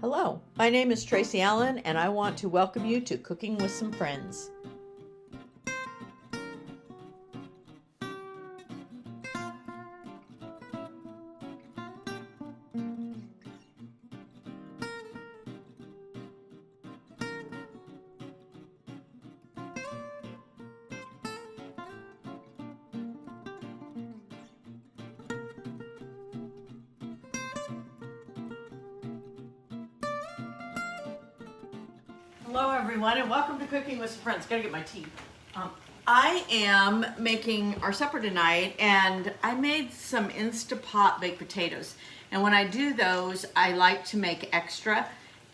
Hello, my name is Tracy Allen, and I want to welcome you to Cooking with Some Friends. Hello everyone, and welcome to Cooking with Some Friends. Gotta get my tea. I am making our supper tonight, and I made some Instapot baked potatoes. And when I do those, I like to make extra.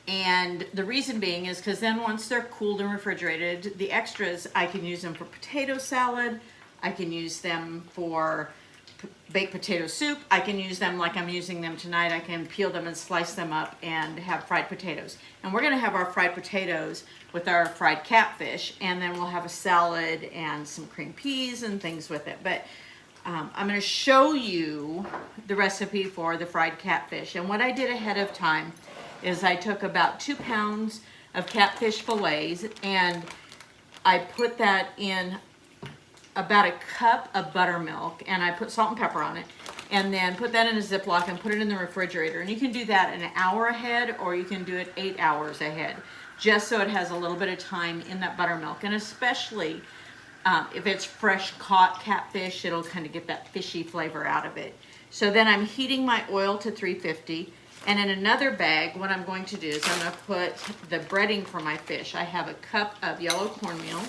And the reason being is because then once they're cooled and refrigerated, the extras, I can use them for potato salad. I can use them for baked potato soup. I can use them like I'm using them tonight. I can peel them and slice them up and have fried potatoes. And we're gonna have our fried potatoes with our fried catfish, and then we'll have a salad and some cream peas and things with it. But I'm gonna show you the recipe for the fried catfish. And what I did ahead of time is I took about 2 pounds of catfish fillets and I put that in about a cup of buttermilk, and I put salt and pepper on it, and then put that in a Ziploc and put it in the refrigerator. And you can do that an hour ahead, or you can do it 8 hours ahead, just so it has a little bit of time in that buttermilk. And especially if it's fresh caught catfish, it'll kind of get that fishy flavor out of it. So then I'm heating my oil to 350, and in another bag, what I'm going to do is I'm going to put the breading for my fish. I have a cup of yellow cornmeal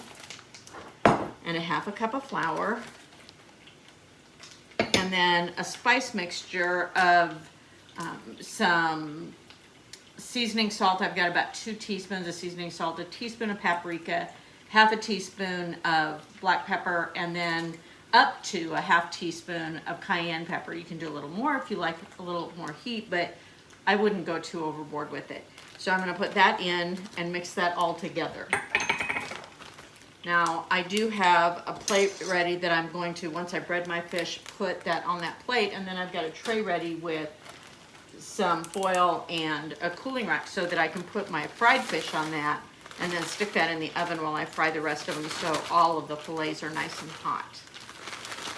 and a half a cup of flour, and then a spice mixture of some seasoning salt. I've got about 2 teaspoons of seasoning salt, a teaspoon of paprika, half a teaspoon of black pepper, and then up to a half teaspoon of cayenne pepper. You can do a little more if you like a little more heat, but I wouldn't go too overboard with it. So I'm going to put that in and mix that all together. Now, I do have a plate ready that I'm going to, once I bread my fish, put that on that plate, and then I've got a tray ready with some foil and a cooling rack so that I can put my fried fish on that and then stick that in the oven while I fry the rest of them so all of the fillets are nice and hot.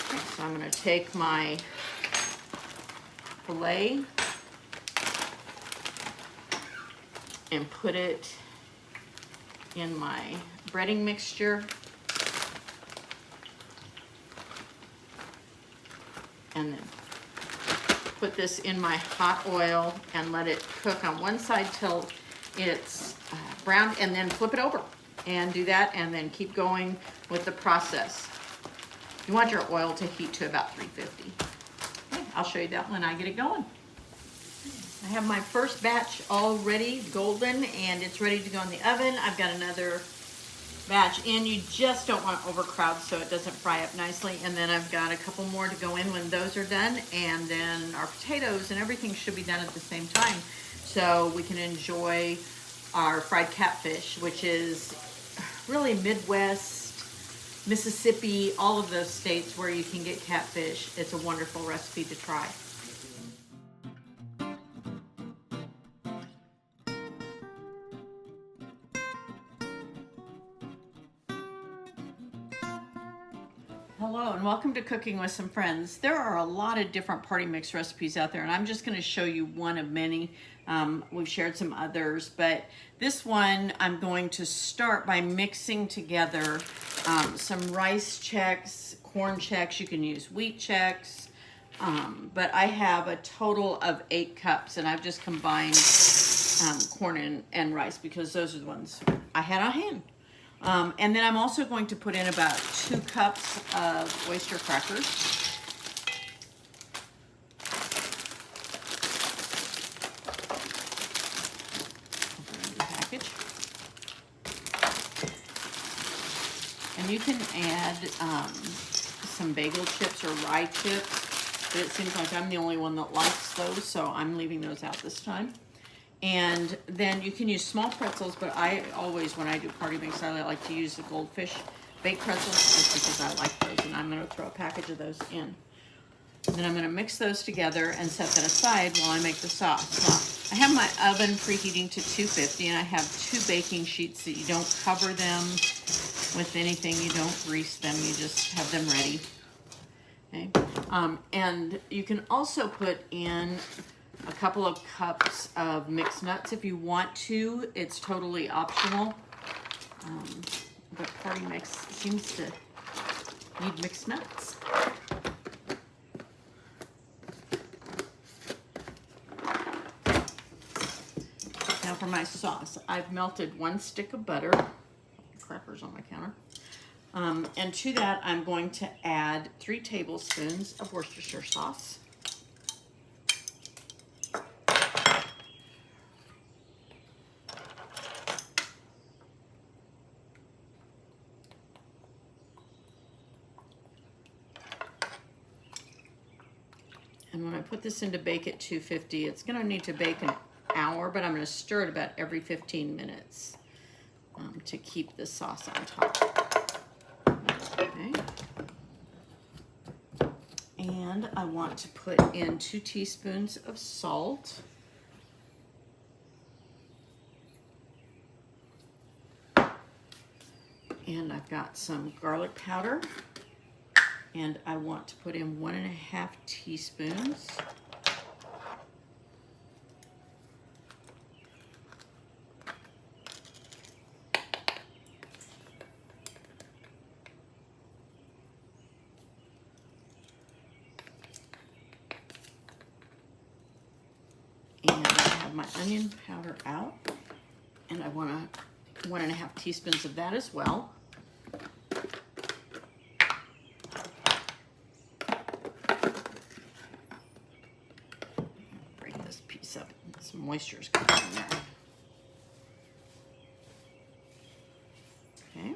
Okay, so I'm going to take my fillet and put it in my breading mixture, and then put this in my hot oil and let it cook on one side till it's brown, and then flip it over and do that, and then keep going with the process. You want your oil to heat to about 350. Okay, I'll show you that when I get it going. I have my first batch already golden, and it's ready to go in the oven. I've got another batch in. You just don't want to overcrowd so it doesn't fry up nicely. And then I've got a couple more to go in when those are done, and then our potatoes and everything should be done at the same time so we can enjoy our fried catfish, which is really Midwest, Mississippi, all of those states where you can get catfish. It's a wonderful recipe to try. Hello and welcome to Cooking with Some Friends. There are a lot of different party mix recipes out there, and I'm just going to show you one of many. We've shared some others, but this one I'm going to start by mixing together some rice Chex, corn Chex. You can use wheat Chex, but I have a total of 8 cups, and I've just combined corn and rice because those are the ones I had on hand. And then I'm also going to put in about 2 cups of oyster crackers. Package. And you can add some bagel chips or rye chips, but it seems like I'm the only one that likes those, so I'm leaving those out this time. And then you can use small pretzels, but I always, when I do party mix, I like to use the Goldfish baked pretzels just because I like those, and I'm going to throw a package of those in. And then I'm going to mix those together and set that aside while I make the sauce. Now, I have my oven preheating to 250, and I have 2 baking sheets that you don't cover them with anything. You don't grease them. You just have them ready. Okay. And you can also put in a couple of cups of mixed nuts if you want to. It's totally optional. But Party Mix seems to need mixed nuts. Now for my sauce, I've melted 1 stick of butter. Crackers on my counter. And to that, I'm going to add 3 tablespoons of Worcestershire sauce. And when I put this in to bake at 250, it's going to need to bake an hour, but I'm going to stir it about every 15 minutes to keep the sauce on top. Okay. And I want to put in 2 teaspoons of salt. And I've got some garlic powder. And I want to put in 1.5 teaspoons. And I have my onion powder out. And I want 1.5 teaspoons of that as well. Some moisture is coming in there. Okay.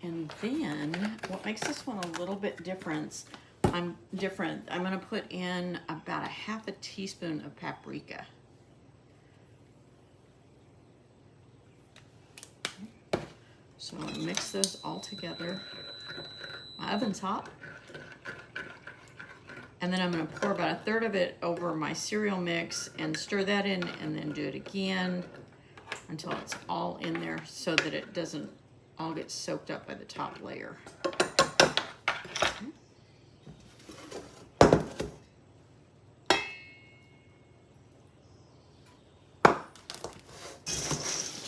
And then what makes this one a little bit different, I'm going to put in about 1/2 teaspoon of paprika. So I'm going to mix those all together. My oven's hot. And then I'm going to pour about 1/3 of it over my cereal mix and stir that in, and then do it again until it's all in there so that it doesn't all get soaked up by the top layer. Okay.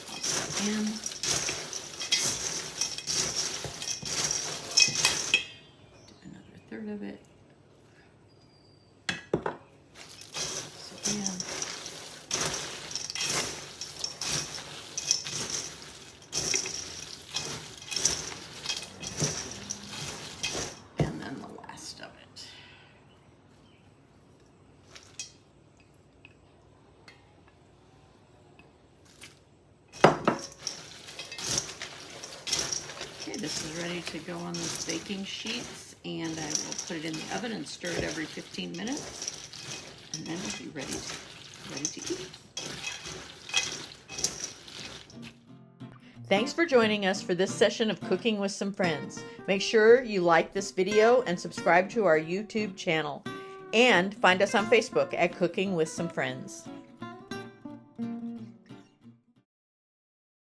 Toss that in. Do another 1/3 of it. And then the last of it. Okay, this is ready to go on those baking sheets, and I will put it in the oven and stir it every 15 minutes. And then it'll be ready to eat. Thanks for joining us for this session of Cooking with Some Friends. Make sure you like this video and subscribe to our YouTube channel. And find us on Facebook at Cooking with Some Friends.